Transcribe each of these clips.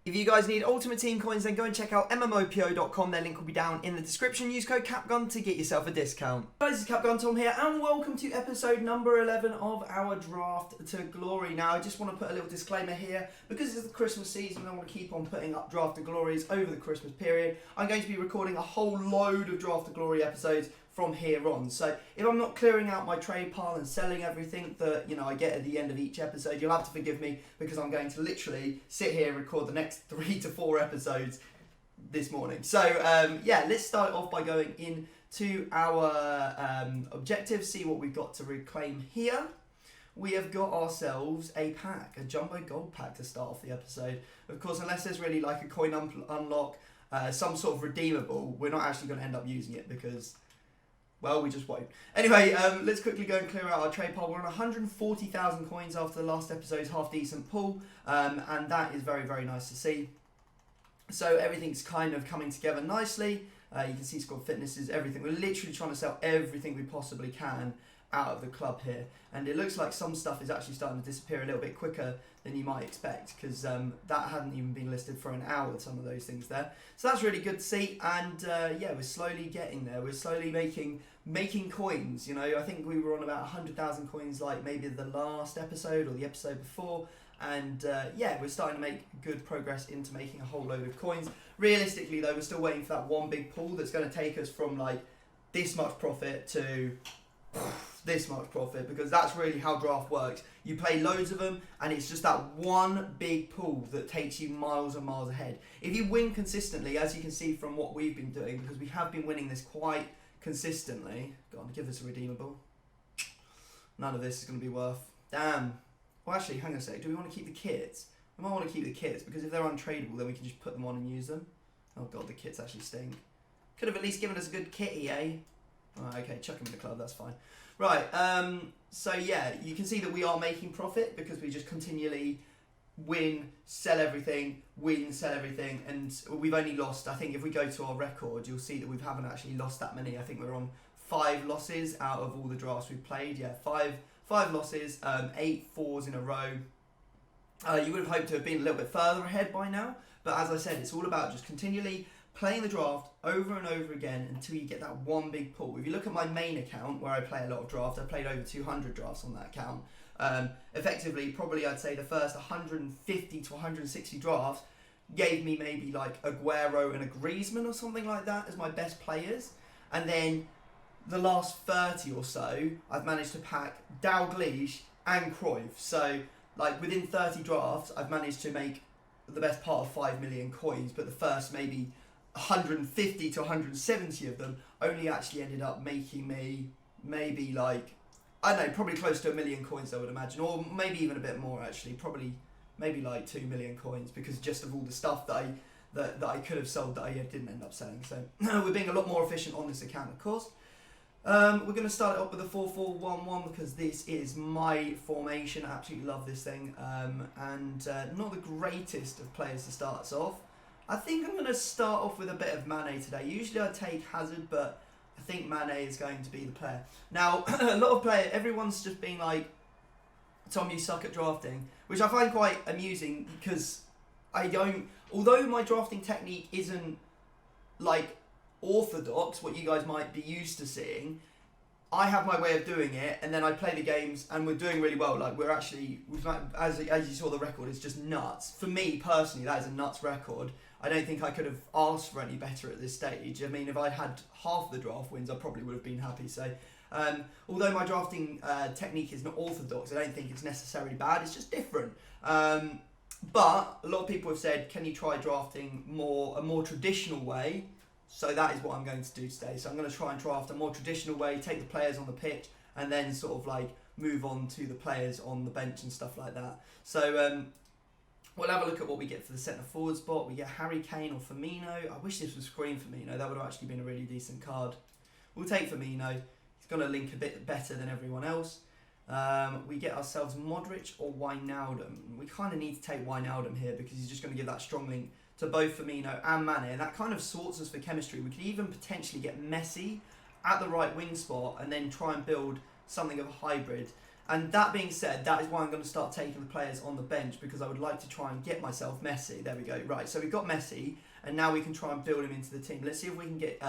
If you guys need Ultimate Team coins, then go and check out MMOPO.com. Their link will be down in the description. Use code CapGun to get yourself a discount. Guys, this is CapgunTom here, and welcome to episode number 11 of our Draft to Glory. Now, I just want to put a little disclaimer here. Because it's the Christmas season, I want to keep on putting up Draft to Glories over the Christmas period. I'm going to be recording a whole load of Draft to Glory episodes from here on. So if I'm not clearing out my trade pile and selling everything that I get at the end of each episode, you'll have to forgive me, because I'm going to literally sit here and record the next 3 to 4 episodes this morning. So yeah, let's start off by going into our objectives, see what we've got to reclaim here. We have got ourselves a pack, a jumbo gold pack to start off the episode. Of course, unless there's really like a coin unlock, some sort of redeemable, we're not actually going to end up using it because, well, we just won't. Anyway, let's quickly go and clear out our trade pile. We're on 140,000 coins after the last episode's half-decent pull, and that is very, very nice to see. So everything's kind of coming together nicely. You can see squad fitnesses, everything. We're literally trying to sell everything we possibly can out of the club here. And it looks like some stuff is actually starting to disappear a little bit quicker than you might expect, because that hadn't even been listed for an hour, some of those things there. So that's really good to see, and yeah, we're slowly getting there. We're slowly making coins. I think we were on about 100,000 coins like maybe the last episode or the episode before, and yeah, we're starting to make good progress into making a whole load of coins. Realistically though, we're still waiting for that one big pull that's going to take us from like this much profit to this much profit, because that's really how draft works. You play loads of them, and it's just that one big pool that takes you miles and miles ahead. If you win consistently, as you can see from what we've been doing, because we have been winning this quite consistently. Go on, give us a redeemable. None of this is going to be worth. Damn. Well, actually, hang on a sec. Do we want to keep the kits? We might want to keep the kits, because if they're untradeable, then we can just put them on and use them. Oh god, the kits actually stink. Could have at least given us a good kitty, eh? Oh, okay, chuck them in the club, that's fine. Right, so yeah, you can see that we are making profit because we just continually win, sell everything, win, sell everything, and we've only lost, I think if we go to our record, you'll see that we haven't actually lost that many. I think we're on 5 losses out of all the drafts we've played. Yeah, five losses, 8 fours in a row. You would have hoped to have been a little bit further ahead by now, but as I said, it's all about just continually playing the draft over and over again until you get that one big pull. If you look at my main account, where I play a lot of draft, I played over 200 drafts on that account. Effectively, probably I'd say the first 150 to 160 drafts gave me maybe like Aguero and a Griezmann or something like that as my best players. And then the last 30 or so, I've managed to pack Dalglish and Cruyff. So like within 30 drafts, I've managed to make the best part of 5 million coins, but the first maybe 150 to 170 of them only actually ended up making me maybe like, I don't know, probably close to 1 million coins I would imagine, or maybe even a bit more actually, probably maybe like 2 million coins, because just of all the stuff that I could have sold that I didn't end up selling. So we're being a lot more efficient on this account, of course. We're going to start it up with a 4-4-1-1 because this is my formation. I absolutely love this thing, and not the greatest of players to start us off. I think I'm going to start off with a bit of Mane today. Usually I take Hazard, but I think Mane is going to be the player. Now, a lot of players, everyone's just being like, Tom, you suck at drafting, which I find quite amusing, because although my drafting technique isn't like orthodox, what you guys might be used to seeing, I have my way of doing it, and then I play the games, and we're doing really well. Like as you saw, the record is just nuts. For me personally, that is a nuts record. I don't think I could have asked for any better at this stage. I mean, if I'd had half the draft wins, I probably would have been happy. So, although my drafting technique is not orthodox, I don't think it's necessarily bad. It's just different. But a lot of people have said, can you try drafting a more traditional way? So that is what I'm going to do today. So I'm going to try and draft a more traditional way, take the players on the pitch, and then sort of like move on to the players on the bench and stuff like that. So we'll have a look at what we get for the centre forward spot. We get Harry Kane or Firmino. I wish this was Screen Firmino. That would have actually been a really decent card. We'll take Firmino. He's going to link a bit better than everyone else. We get ourselves Modric or Wijnaldum. We kind of need to take Wijnaldum here because he's just going to give that strong link to both Firmino and Mane, and that kind of sorts us for chemistry. We could even potentially get Messi at the right wing spot and then try and build something of a hybrid. And that being said, that is why I'm going to start taking the players on the bench, because I would like to try and get myself Messi. There we go. Right, so we've got Messi, and now we can try and build him into the team. Let's see if we can get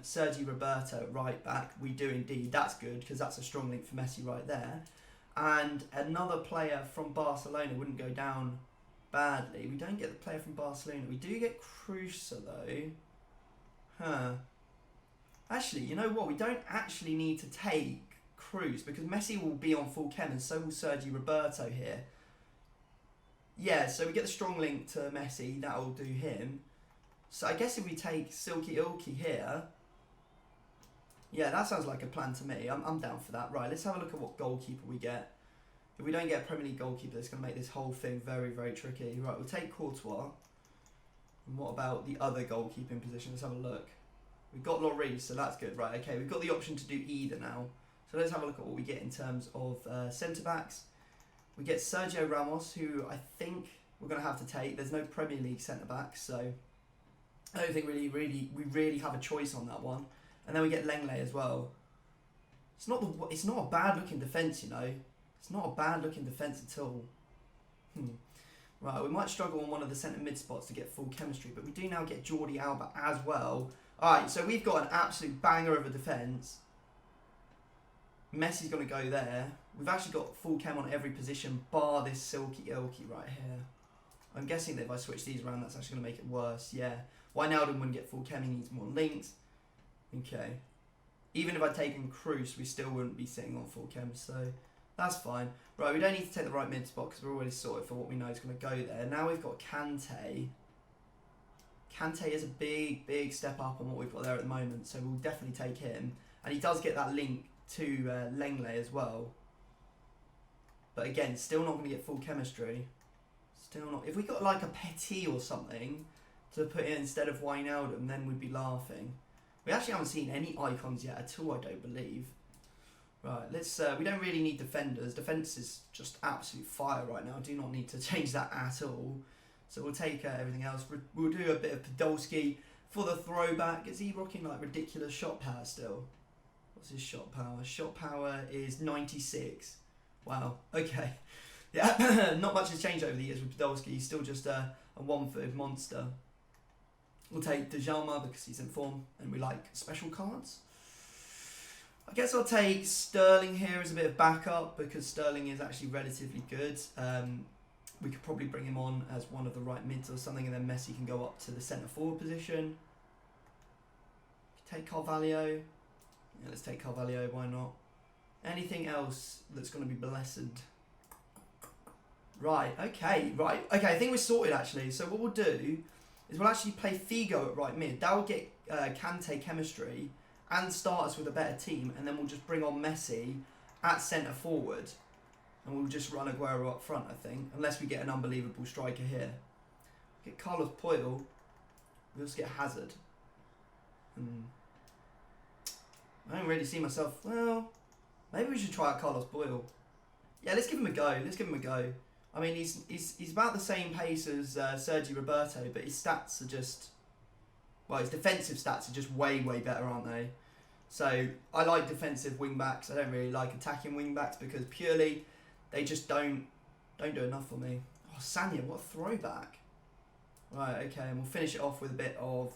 Sergi Roberto at right back. We do indeed. That's good, because that's a strong link for Messi right there. And another player from Barcelona wouldn't go down badly. We don't get the player from Barcelona. We do get Crusoe, though. Actually, you know what? We don't actually need to take Cruz, because Messi will be on full chem and so will Sergi Roberto here. Yeah, so we get the strong link to Messi. That will do him. So I guess if we take Silky Ilky here, yeah, that sounds like a plan to me. I'm down for that. Right, let's have a look at what goalkeeper we get. If we don't get a Premier League goalkeeper, it's going to make this whole thing very, very tricky. Right, we'll take Courtois. And what about the other goalkeeping position? Let's have a look. We've got Lloris, so that's good. Right, okay, we've got the option to do either now. So let's have a look at what we get in terms of centre-backs. We get Sergio Ramos, who I think we're going to have to take. There's no Premier League centre-backs, so I don't think we really have a choice on that one. And then we get Lenglet as well. It's not a bad looking defence, you know. It's not a bad looking defence at all. Right, we might struggle on one of the centre mid spots to get full chemistry, but we do now get Jordi Alba as well. Alright, so we've got an absolute banger of a defence. Messi's going to go there. We've actually got full chem on every position, bar this Silky Ilky right here. I'm guessing that if I switch these around, that's actually going to make it worse. Yeah. Wijnaldum wouldn't get full chem, he needs more links. Okay. Even if I'd taken Cruz, we still wouldn't be sitting on full chem, so that's fine. Right, we don't need to take the right mid spot because we're already sorted for what we know is going to go there. Now we've got Kante. Kante is a big, big step up on what we've got there at the moment, so we'll definitely take him. And he does get that link to Lenglet as well. But again, still not going to get full chemistry. Still not. If we got like a Petit or something to put in instead of Wijnaldum, then we'd be laughing. We actually haven't seen any icons yet at all, I don't believe. Right, let's. We don't really need defenders. Defence is just absolute fire right now. Do not need to change that at all. So we'll take everything else. We'll do a bit of Podolski for the throwback. Is he rocking like ridiculous shot power still? What's his shot power? Shot power is 96. Wow. Okay. Yeah, not much has changed over the years with Podolski. He's still just a one-footed monster. We'll take Djalma because he's in form and we like special cards. I guess I'll take Sterling here as a bit of backup because Sterling is actually relatively good. We could probably bring him on as one of the right mids or something, and then Messi can go up to the centre forward position. Take Carvalho. Yeah, let's take Carvalho, why not? Anything else that's going to be blessed? Right, okay, I think we're sorted actually. So what we'll do is we'll actually play Figo at right mid. That will get Kante chemistry and start us with a better team, and then we'll just bring on Messi at centre forward. And we'll just run Aguero up front, I think. Unless we get an unbelievable striker here. Get Carlos Puyol. We also get Hazard. I don't really see myself... Well, maybe we should try out Carlos Puyol. Yeah, let's give him a go. I mean, he's about the same pace as Sergi Roberto, but his stats are just... Well, his defensive stats are just way, way better, aren't they? So, I like defensive wing-backs. I don't really like attacking wing-backs because purely... They just don't do enough for me. Oh, Sanya, what a throwback. Right, okay, and we'll finish it off with a bit of...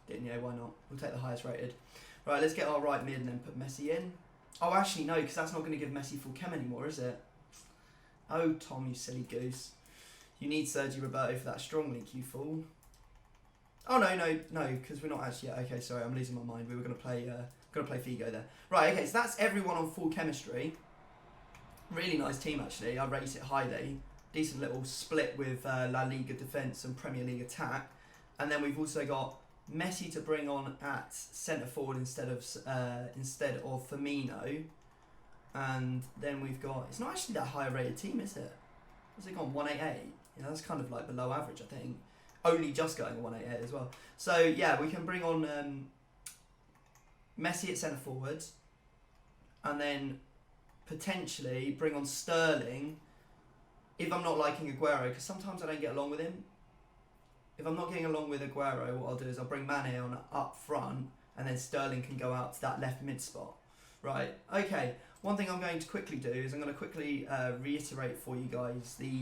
Digne, why not? We'll take the highest rated. Right, let's get our right mid and then put Messi in. Oh, actually, no, because that's not going to give Messi full chem anymore, is it? Oh, Tom, you silly goose. You need Sergi Roberto for that strong link, you fool. Oh, no, because we're not actually... Okay, sorry, I'm losing my mind. We were going to play Figo there. Right, okay, so that's everyone on full chemistry. Really nice team, actually. I rate it highly. Decent little split with La Liga defence and Premier League attack. And then we've also got Messi to bring on at centre forward instead of Firmino. And then we've got... It's not actually that high rated team, is it? Has it gone 188? Yeah, that's kind of like below average, I think. Only just going 188 as well. So, yeah, we can bring on Messi at centre forward. And then... potentially bring on Sterling if I'm not liking Aguero, because sometimes I don't get along with him. If I'm not getting along with Aguero, what I'll do is I'll bring Mane on up front and then Sterling can go out to that left mid spot. Right, okay. one thing I'm going to quickly do is I'm going to quickly reiterate for you guys the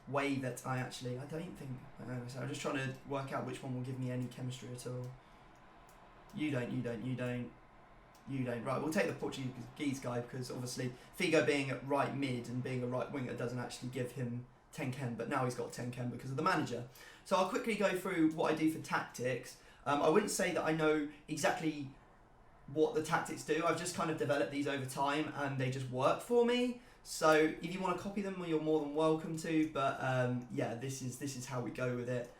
way that I don't think, so I'm just trying to work out which one will give me any chemistry at all. You don't. Right, we'll take the Portuguese guy because obviously Figo being at right mid and being a right winger doesn't actually give him 10 chem, but now he's got 10 chem because of the manager. So I'll quickly go through what I do for tactics. I wouldn't say that I know exactly what the tactics do. I've just kind of developed these over time and they just work for me. So if you want to copy them, you're more than welcome to. But yeah, this is how we go with it.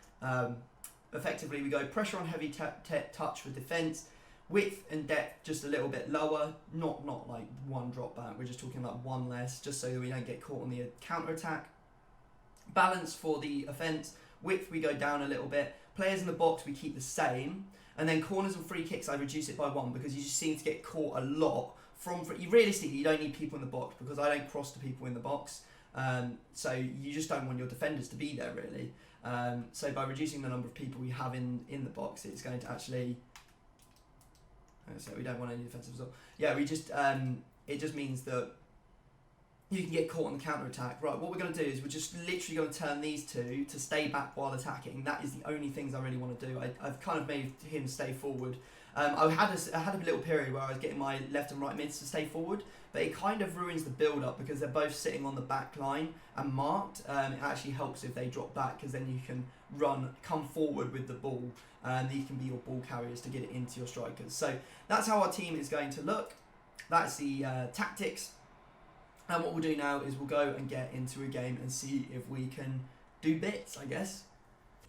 Effectively, we go pressure on heavy touch with defence, width and depth just a little bit lower. Not like one drop back. We're just talking like one less, just so that we don't get caught on the counter attack. Balance for the offence. Width we go down a little bit. Players in the box we keep the same. And then corners and free kicks, I reduce it by 1 because you just seem to get caught a lot realistically, you don't need people in the box because I don't cross to people in the box. So you just don't want your defenders to be there really. So by reducing the number of people we have in the box, it's going to actually. So we don't want any defensive result. Yeah, we just it just means that you can get caught on the counter attack. Right, what we're going to do is we're just literally going to turn these two to stay back while attacking. That is the only things I really want to do. I've kind of made him stay forward. I had a little period where I was getting my left and right mids to stay forward, but it kind of ruins the build-up because they're both sitting on the back line and marked. It actually helps if they drop back because then you can come forward with the ball, and these can be your ball carriers to get it into your strikers. So that's how our team is going to look. That's the tactics. And what we'll do now is we'll go and get into a game and see if we can do bits, I guess.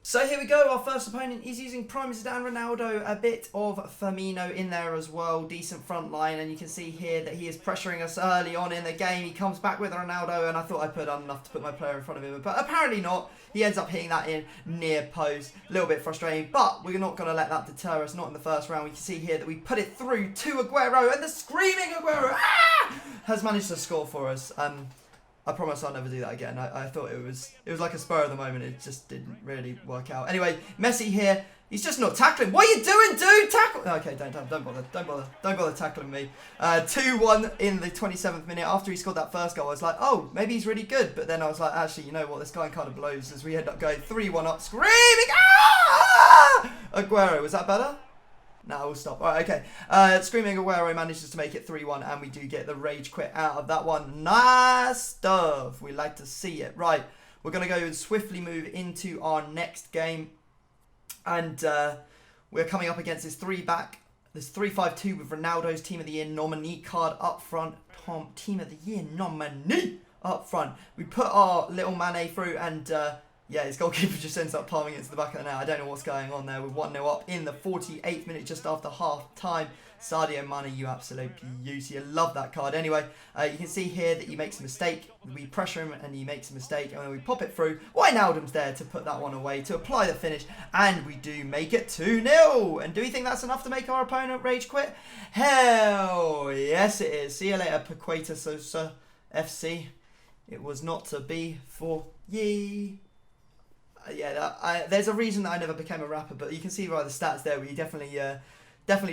So here we go, our first opponent is using Prime Zidane Ronaldo, a bit of Firmino in there as well, decent front line, and you can see here that he is pressuring us early on in the game. He comes back with Ronaldo, and I thought I put on enough to put my player in front of him, but apparently not. He ends up hitting that in near post, a little bit frustrating, but we're not going to let that deter us, not in the first round. We can see here that we put it through to Aguero, and the screaming Aguero has managed to score for us. I promise I'll never do that again. I thought it was like a spur of the moment. It just didn't really work out. Anyway, Messi here. He's just not tackling. What are you doing, dude? Tackle. Okay, don't bother tackling me. 2-1 in the 27th minute. After he scored that first goal, I was like, oh, maybe he's really good. But then I was like, actually, you know what? This guy kind of blows as we end up going 3-1 up, screaming. Ah! Aguero, was that better? No, we'll stop. All right, okay. Screaming Aguero manages to make it 3-1, and we do get the rage quit out of that one. Nice stuff. We like to see it. Right, we're going to go and swiftly move into our next game. And we're coming up against this 3-5-2 with Ronaldo's Team of the Year nominee card up front. Team of the Year nominee up front. We put our little Mane through, and yeah, his goalkeeper just ends up palming it to the back of the net. I don't know what's going on there. We're 1-0 up in the 48th minute, just after half time. Sadio Mane, you absolute beauty. I love that card. Anyway, you can see here that he makes a mistake. We pressure him and he makes a mistake, and then we pop it through. Wijnaldum's there to put that one away, to apply the finish, and we do make it 2-0. And do we think that's enough to make our opponent rage quit? Hell yes it is. See you later, Paqueta Sosa FC. It was not to be for ye. Yeah, there's a reason that I never became a rapper, but you can see by the stats there, we definitely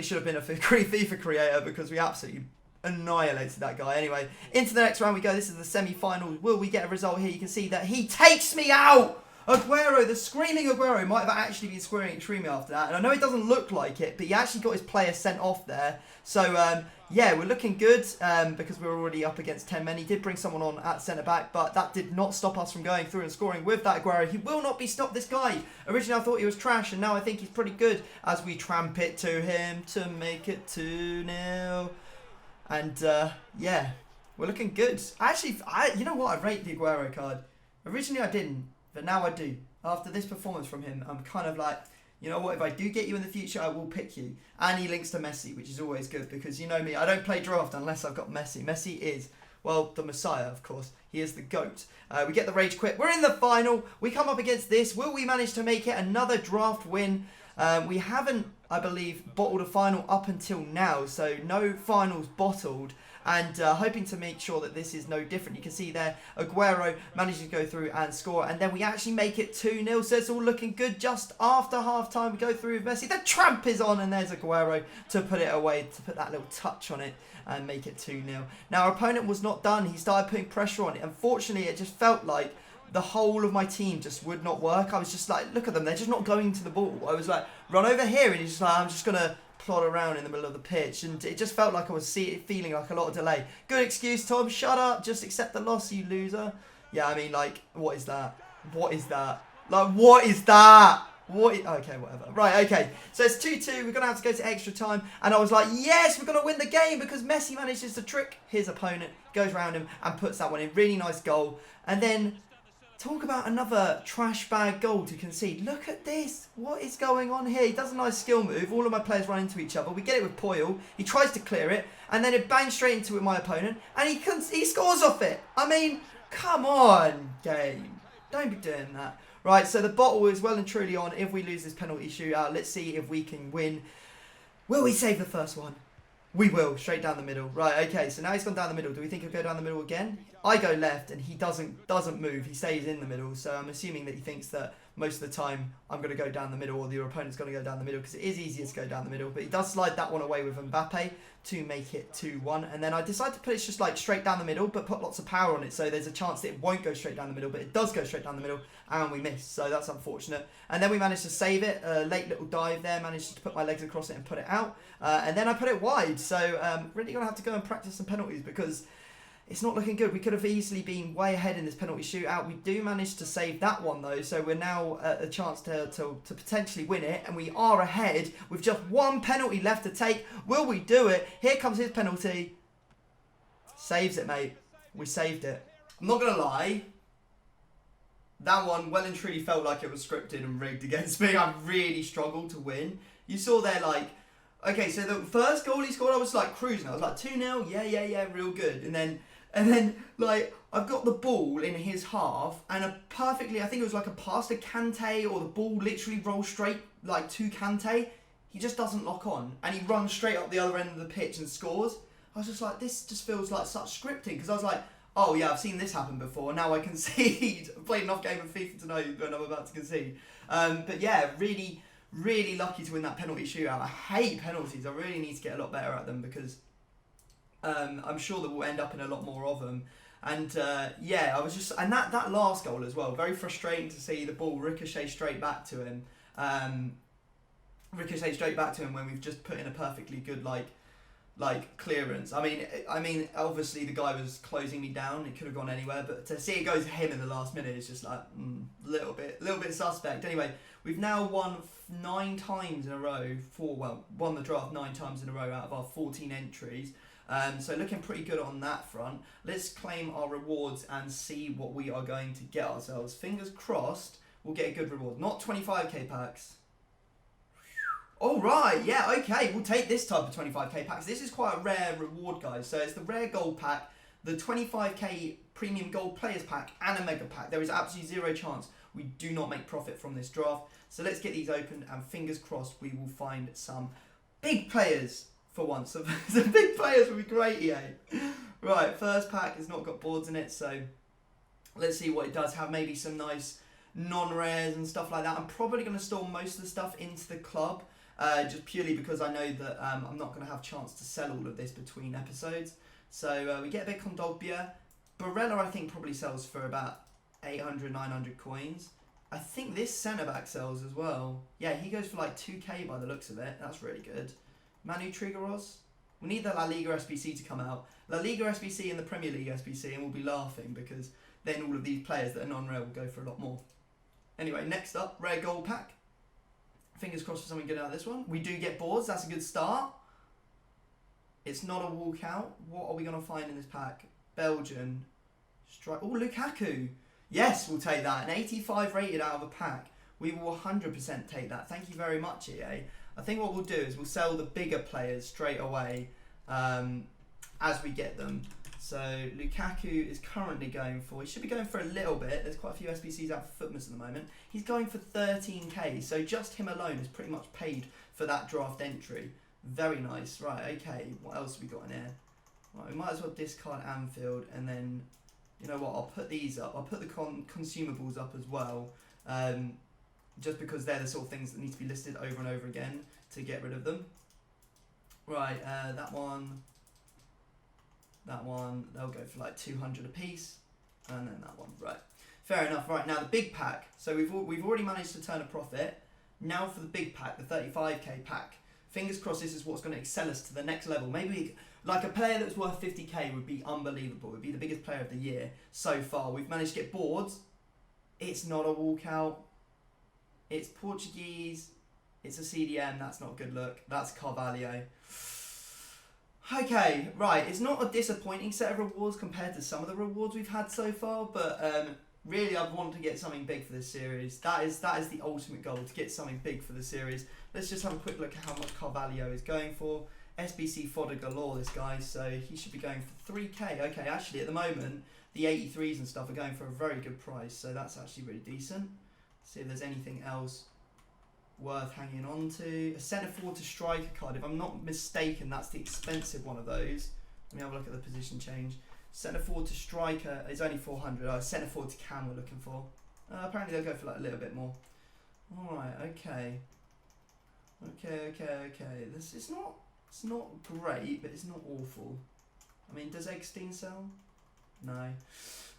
should have been a FIFA creator because we absolutely annihilated that guy. Anyway, into the next round we go. This is the semi-finals. Will we get a result here? You can see that he takes me out. Aguero, the screaming Aguero, might have actually been scoring extremely after that. And I know it doesn't look like it, but he actually got his player sent off there. So, yeah, we're looking good because we're already up against 10 men. He did bring someone on at centre-back, but that did not stop us from going through and scoring with that Aguero. He will not be stopped, this guy. Originally, I thought he was trash, and now I think he's pretty good as we tramp it to him to make it 2-0. And, yeah, we're looking good. Actually, you know what? I rate the Aguero card. Originally, I didn't. But now I do. After this performance from him, I'm kind of like, you know what, if I do get you in the future, I will pick you. And he links to Messi, which is always good because you know me, I don't play draft unless I've got Messi. Messi is, well, the Messiah, of course. He is the GOAT. We get the rage quit. We're in the final. We come up against this. Will we manage to make it another draft win? We haven't, I believe, bottled a final up until now, so no finals bottled. and hoping to make sure that this is no different. You can see there, Aguero manages to go through and score, and then we actually make it 2-0, so it's all looking good. Just after half-time, we go through with Messi. The tramp is on, and there's Aguero to put it away, to put that little touch on it and make it 2-0. Now, our opponent was not done. He started putting pressure on it. Unfortunately, it just felt like the whole of my team just would not work. I was just like, look at them, they're just not going to the ball. I was like, run over here, and he's just like, I'm just going to plod around in the middle of the pitch, and it just felt like I was feeling like a lot of delay. Good excuse, Tom, shut up, just accept the loss, you loser. Yeah, I mean, like, what is that? What is that? Like, what is that? Okay, whatever. Right, okay. So it's 2-2. We're going to have to go to extra time. And I was like, yes, we're going to win the game because Messi manages to trick his opponent, goes around him and puts that one in. Really nice goal. And then talk about another trash bag goal to concede. Look at this. What is going on here? He does a nice skill move. All of my players run into each other. We get it with Poyle. He tries to clear it. And then it bangs straight into my opponent. And he scores off it. I mean, come on, game. Don't be doing that. Right, so the bottle is well and truly on. If we lose this penalty shootout, let's see if we can win. Will we save the first one? We will, straight down the middle. Right, okay, so now he's gone down the middle. Do we think he'll go down the middle again? I go left, and he doesn't move. He stays in the middle, so I'm assuming that he thinks that most of the time I'm going to go down the middle, or your opponent's going to go down the middle, because it is easier to go down the middle. But he does slide that one away with Mbappe to make it 2-1. And then I decide to put it just like straight down the middle, but put lots of power on it, so there's a chance that it won't go straight down the middle, but it does go straight down the middle, and we miss. So that's unfortunate. And then we managed to save it. A late little dive there, managed to put my legs across it and put it out. And then I put it wide. So really going to have to go and practice some penalties because it's not looking good. We could have easily been way ahead in this penalty shootout. We do manage to save that one though, so we're now a chance to potentially win it, and we are ahead with just one penalty left to take. Will we do it? Here comes his penalty. Saves it, mate. We saved it. I'm not going to lie. That one well and truly felt like it was scripted and rigged against me. I really struggled to win. You saw there, like, okay, so the first goal he scored, I was like cruising. I was like 2-0, yeah, real good. And then like I've got the ball in his half, and perfectly, I think it was like a pass to Kante, or the ball literally rolls straight like to Kante. He just doesn't lock on, and he runs straight up the other end of the pitch and scores. I was just like, this just feels like such scripting, because I was like, oh yeah, I've seen this happen before. Now I concede. I've played enough game of FIFA to know when I'm about to concede. But yeah, really lucky to win that penalty shootout. I hate penalties. I really need to get a lot better at them, because I'm sure that we'll end up in a lot more of them. And yeah, I was just, and that last goal as well, very frustrating to see the ball ricochet straight back to him. When we've just put in a perfectly good like clearance. I mean, obviously the guy was closing me down. It could have gone anywhere, but to see it go to him in the last minute is just like little bit suspect. Anyway, we've now won 9 times in a row. Won the draft 9 times in a row out of our 14 entries. So looking pretty good on that front. Let's claim our rewards and see what we are going to get ourselves. Fingers crossed we'll get a good reward. Not 25k packs. Alright, yeah, okay, we'll take this type of 25k packs. This is quite a rare reward, guys. So it's the rare gold pack, the 25k premium gold players pack, and a mega pack. There is absolutely zero chance we do not make profit from this draft. So let's get these opened, and fingers crossed we will find some big players for once. Some big players would be great, EA. Right, first pack has not got boards in it, so let's see what it does have. Maybe some nice non-rares and stuff like that. I'm probably going to store most of the stuff into the club. Just purely because I know that I'm not going to have a chance to sell all of this between episodes. So we get a bit Kondogbia. Barella, I think, probably sells for about 800, 900 coins. I think this centre-back sells as well. Yeah, he goes for like 2k by the looks of it. That's really good. Manu Trigoros. We need the La Liga SBC to come out. La Liga SBC and the Premier League SBC, and we'll be laughing because then all of these players that are non-rare will go for a lot more. Anyway, next up, rare gold pack. Fingers crossed for something good out of this one. We do get boards. That's a good start. It's not a walkout. What are we going to find in this pack? Belgian. Oh, Lukaku. Yes, we'll take that. An 85 rated out of a pack. We will 100% take that. Thank you very much, EA. I think what we'll do is we'll sell the bigger players straight away as we get them. So Lukaku is currently going for, he should be going for a little bit. There's quite a few SBCs out for Footmas at the moment. He's going for 13k, so just him alone is pretty much paid for that draft entry. Very nice. Right, okay, what else have we got in here? Right, we might as well discard Anfield, and then, you know what, I'll put these up. I'll put the consumables up as well, just because they're the sort of things that need to be listed over and over again to get rid of them. Right, that one, they'll go for like 200 a piece, and then that one, right. Fair enough. Right, now the big pack. So we've already managed to turn a profit. Now for the big pack, the 35k pack. Fingers crossed this is what's going to excel us to the next level. Maybe like a player that's worth 50k would be unbelievable. It would be the biggest player of the year so far. We've managed to get boards. It's not a walkout. It's Portuguese. It's a CDM. That's not a good look. That's Carvalho. Okay, right. It's not a disappointing set of rewards compared to some of the rewards we've had so far, but really, I want to get something big for this series. That is the ultimate goal, to get something big for the series. Let's just have a quick look at how much Carvalho is going for. SBC fodder galore, this guy, so he should be going for 3k. Okay, actually, at the moment, the 83s and stuff are going for a very good price, so that's actually really decent. See if there's anything else worth hanging on to. A centre forward to striker card. If I'm not mistaken, that's the expensive one of those. Let me have a look at the position change. Centre forward to striker is only 400. Oh, centre forward to cam we're looking for. Apparently they'll go for like a little bit more. Alright, okay. Okay. It's not great, but it's not awful. I mean, does Eggstein sell? No.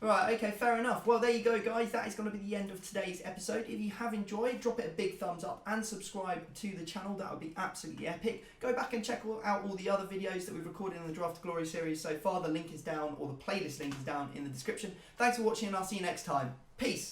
Right, okay, fair enough. Well, there you go, guys. That is going to be the end of today's episode. If you have enjoyed, drop it a big thumbs up and subscribe to the channel. That would be absolutely epic. Go back and check out all the other videos that we've recorded in the Draft to Glory series so far. The link is down, or the playlist link is down in the description. Thanks for watching, and I'll see you next time. Peace.